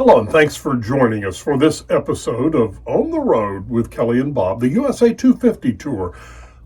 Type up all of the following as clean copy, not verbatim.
Hello, and thanks for joining us for this episode of On the Road with Kelly and Bob, the USA 250 Tour.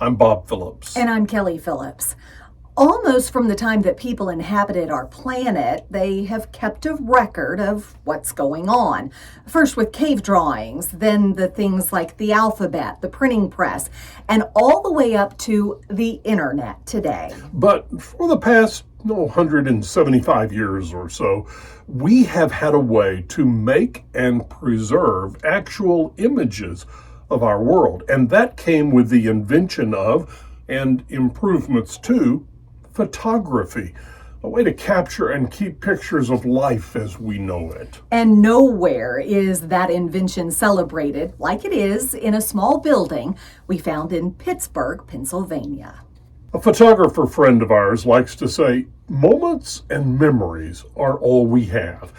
I'm Bob Phillips. And I'm Kelly Phillips. Almost from the time that people inhabited our planet, they have kept a record of what's going on. First with cave drawings, then the things like the alphabet, the printing press, and all the way up to the internet today. But for the past 175 years or so, we have had a way to make and preserve actual images of our world. And that came with the invention of, and improvements to, photography, a way to capture and keep pictures of life as we know it. And nowhere is that invention celebrated like it is in a small building we found in Pittsburgh, Pennsylvania. A photographer friend of ours likes to say, moments and memories are all we have.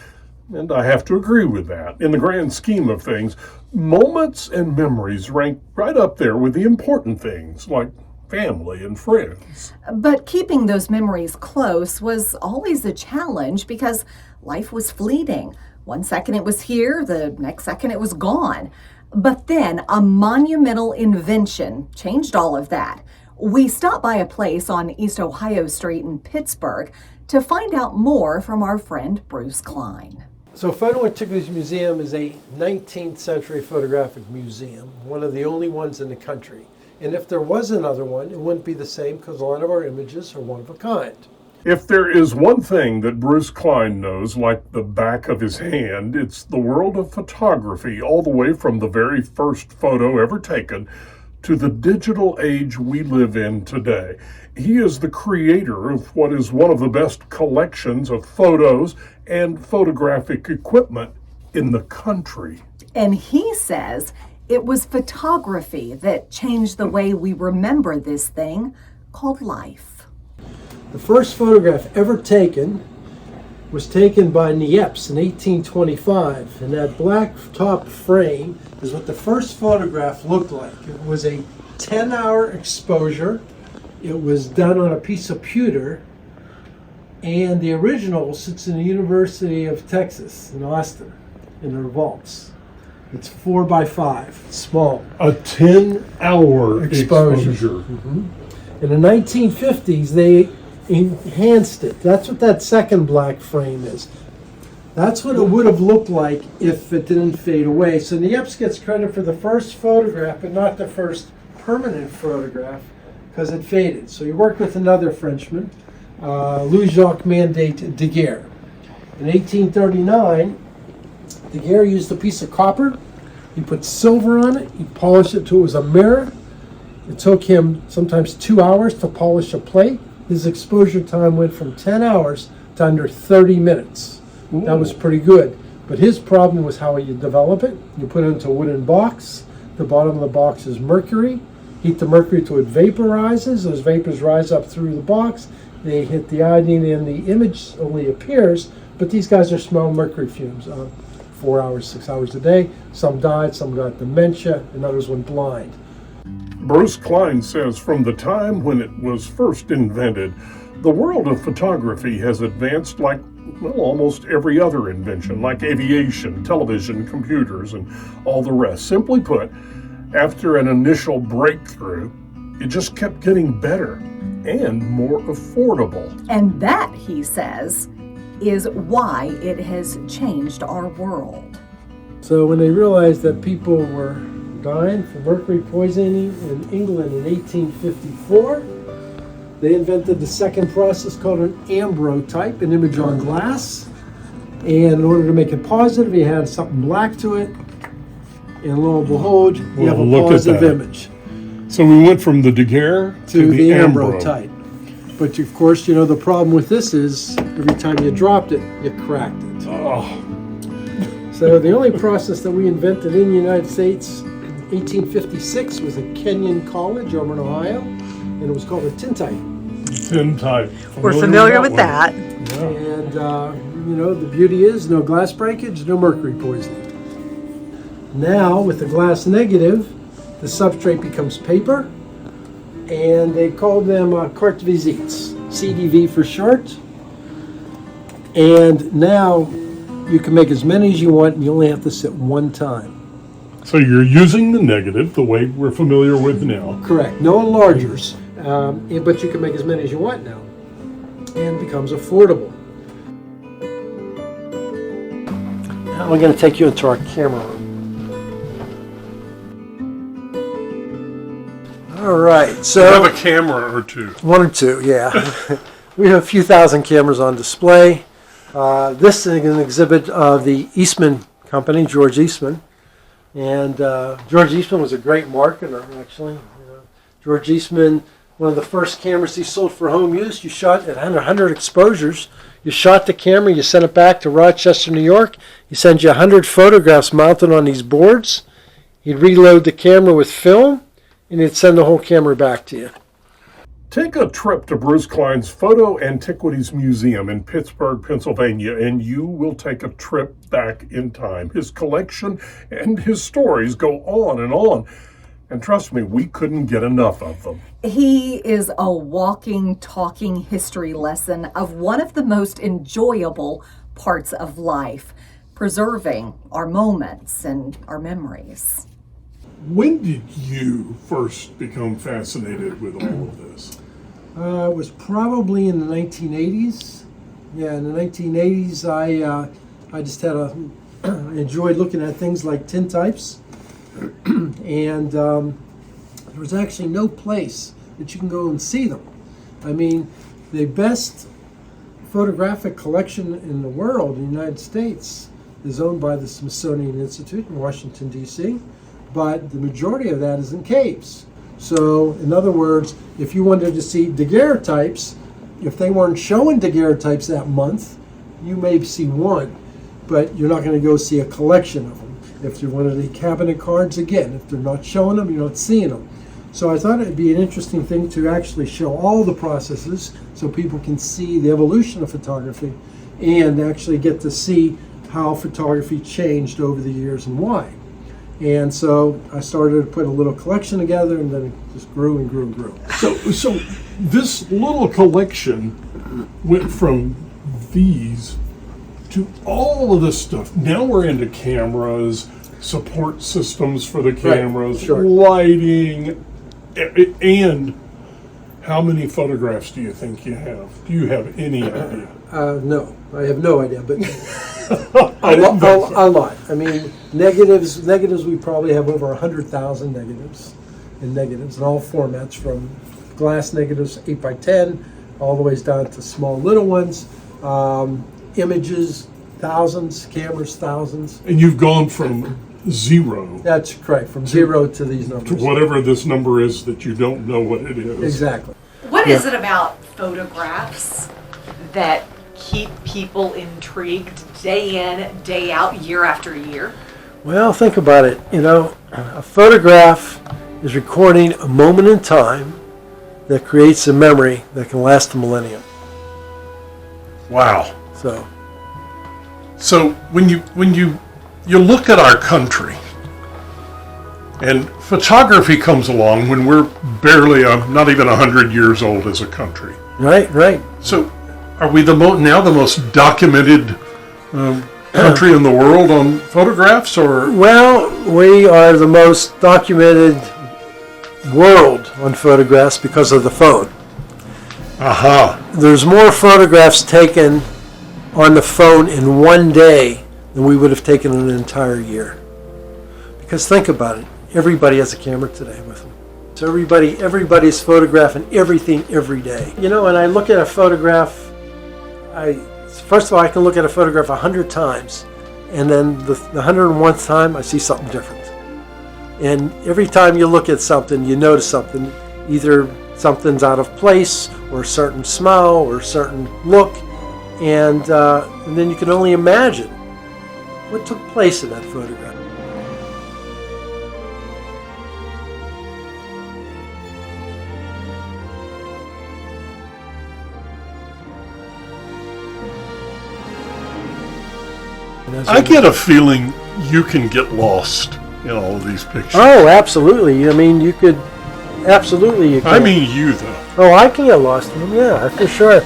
And I have to agree with that. In the grand scheme of things, moments and memories rank right up there with the important things like family and friends. But keeping those memories close was always a challenge because life was fleeting. One second it was here, the next second it was gone. But then a monumental invention changed all of that. We stopped by a place on East Ohio Street in Pittsburgh to find out more from our friend Bruce Klein. So Photo Antiquities Museum is a 19th century photographic museum, one of the only ones in the country. And if there was another one, it wouldn't be the same because a lot of our images are one of a kind. If there is one thing that Bruce Klein knows like the back of his hand, it's the world of photography, all the way from the very first photo ever taken to the digital age we live in today. He is the creator of what is one of the best collections of photos and photographic equipment in the country. And he says it was photography that changed the way we remember this thing called life. The first photograph ever taken was taken by Niepce in 1825, and that black top frame is what the first photograph looked like. It was a 10-hour exposure. It was done on a piece of pewter, and the original sits in the University of Texas in Austin in their vaults. It's 4x5, small. A 10-hour exposure. Mm-hmm. In the 1950s, they enhanced it. That's what that second black frame is. That's what it would have looked like if it didn't fade away. So Niepce gets credit for the first photograph, but not the first permanent photograph, because it faded. So he worked with another Frenchman, Louis-Jacques Mandate Daguerre. In 1839, Daguerre used a piece of copper. He put silver on it. He polished it till it was a mirror. It took him sometimes 2 hours to polish a plate. His exposure time went from 10 hours to under 30 minutes. Ooh. That was pretty good. But his problem was how you develop it. You put it into a wooden box. The bottom of the box is mercury. Heat the mercury till it vaporizes. Those vapors rise up through the box. They hit the iodine and the image only appears. But these guys are smelling mercury fumes 4 hours, 6 hours a day. Some died, some got dementia, and others went blind. Bruce Klein says from the time when it was first invented, the world of photography has advanced like, almost every other invention, like aviation, television, computers, and all the rest. Simply put, after an initial breakthrough, it just kept getting better and more affordable. And that, he says, is why it has changed our world. So when they realized that people were dying from mercury poisoning in England in 1854, they invented the second process called an ambrotype, an image on glass. And in order to make it positive, you had something black to it, and lo and behold, you have a positive image. So we went from the Daguerre to the ambrotype. But of course, you know, the problem with this is every time you dropped it, you cracked it. Oh. So the only process that we invented in the United States in 1856 was at Kenyon College over in Ohio, and it was called a tintype. Tintype. We're familiar with that. Yeah. And, you know, the beauty is no glass breakage, no mercury poisoning. Now, with the glass negative, the substrate becomes paper, and they call them carte visites, CDV for short. And now you can make as many as you want, and you only have to sit one time. So you're using the negative the way we're familiar with now. Correct. No enlargers, but you can make as many as you want now, and it becomes affordable. Now we're going to take you into our camera room. All right, so I have a camera or two. one or two, yeah. We have a few thousand cameras on display. This is an exhibit of the Eastman Company, George Eastman. And George Eastman was a great marketer, actually. George Eastman, one of the first cameras he sold for home use, you shot at 100 exposures. You shot the camera, you sent it back to Rochester, New York. He sent you 100 photographs mounted on these boards. He'd reload the camera with film, and he'd send the whole camera back to you. Take a trip to Bruce Klein's Photo Antiquities Museum in Pittsburgh, Pennsylvania, and you will take a trip back in time. His collection and his stories go on and on. And trust me, we couldn't get enough of them. He is a walking, talking history lesson of one of the most enjoyable parts of life, preserving our moments and our memories. When did you first become fascinated with all of this? It was probably in the 1980s. Yeah, in the 1980s, I just had enjoyed looking at things like tintypes, and there was actually no place that you can go and see them. I mean, the best photographic collection in the world, in the United States, is owned by the Smithsonian Institute in Washington, D.C., but the majority of that is in caves. So, in other words, if you wanted to see daguerreotypes, if they weren't showing daguerreotypes that month, you may see one, but you're not going to go see a collection of them. If you're one of the cabinet cards, again, if they're not showing them, you're not seeing them. So I thought it'd be an interesting thing to actually show all the processes so people can see the evolution of photography and actually get to see how photography changed over the years and why. And so I started to put a little collection together, and then it just grew and grew and grew. So this little collection went from these to all of this stuff. Now we're into cameras, support systems for the cameras, Right, sure. lighting, and how many photographs do you think you have? Do you have any idea? No, I have no idea, but I didn't think so. a lot. I mean, negatives, we probably have over 100,000 negatives in all formats, from glass negatives, 8x10, all the ways down to small little ones, images, thousands, cameras, thousands. And you've gone from zero That's correct, from zero to these to numbers. whatever this number is that you don't know what it is. Exactly. What is it about photographs that keep people intrigued day in, day out, year after year? Well, think about it. A photograph is recording a moment in time that creates a memory that can last a millennium. Wow. So, when you look at our country, and photography comes along when we're barely not even 100 years old as a country. right. So are we the most documented country in the world on photographs, or? Well, we are the most documented world on photographs because of the phone. Aha. There's more photographs taken on the phone in one day than we would have taken in an entire year. Because think about it, everybody has a camera today with them. So everybody's photographing everything every day. When I look at a photograph, first of all, I can look at a photograph 100 times, and then the 101th time I see something different. And every time you look at something, you notice something, either something's out of place, or a certain smell, or a certain look, and then you can only imagine what took place in that photograph. I get a feeling you can get lost in all of these pictures. Oh, absolutely. I mean, you could, absolutely. You can. I mean you, though. Oh, I can get lost in them, yeah, for sure.